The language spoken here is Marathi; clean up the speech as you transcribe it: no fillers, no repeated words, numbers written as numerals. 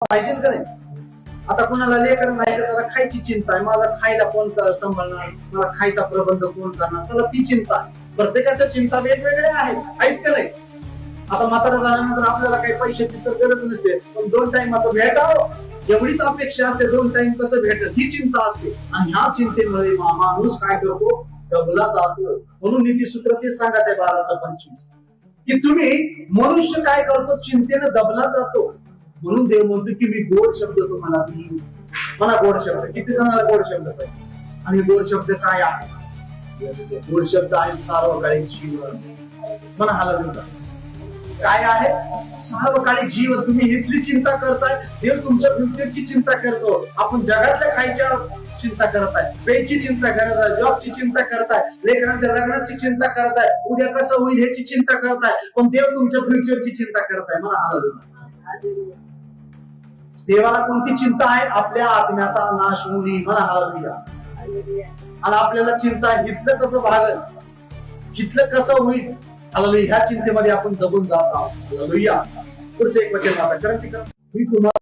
पाहिजे का नाही? आता कोणाला लेकर नाही तर त्याला खायची चिंता आहे, मला खायला कोण सांभाळणार, मला खायचा प्रबंध कोण करणार, त्याला ती चिंता आहे. प्रत्येकाच्या चिंता वेगवेगळ्या आहेत का नाही? आता म्हातारा झाल्यानंतर आपल्याला काही पैशाची तर गरज नसते, पण 2 टाइमाचं भेटावं एवढीच अपेक्षा असते. 2 टाइम कसं भेटत ही चिंता असते, आणि ह्या चिंतेमुळे माणूस काय करतो, दबला जातो. म्हणून नीतीसूत्र ते सांगत आहे 12:25 की तुम्ही मनुष्य काय करतो, चिंतेने दबला जातो. म्हणून देव म्हणतो की मी गोड शब्द तुम्हाला देईन. म्हणा गोड शब्द. किती जणांना गोड शब्द पाहिजे? आणि गोड शब्द काय आहे? गोड शब्द आहे सार्वकालिक जीवन. म्हणा हालेलुया. काय आहे? सार्वकालिक जीवन. तुम्ही इथली चिंता करताय, देव तुमच्या फ्युचरची चिंता करतो. आपण जगातल्या खायच्या चिंता करत आहे, पेची चिंता करत आहे, जॉबची चिंता करताय, लेकरांच्या लग्नाची चिंता करताय, उद्या कसं होईल ह्याची चिंता करताय, पण देव तुमच्या फ्युचरची चिंता करताय. मला हालेलुया. देवाला कोणती चिंता आहे? आपल्या आत्म्याचा नाश होऊ नये. मला हालेलुया. आणि आपल्याला चिंता हितलं कसं भागल, हितलं कसं होईल, हालेलुया, ह्या चिंतेमध्ये आपण दबून जात आहोत. हालेलुया. पुढचं एक वचन आता कारण मी तुम्हाला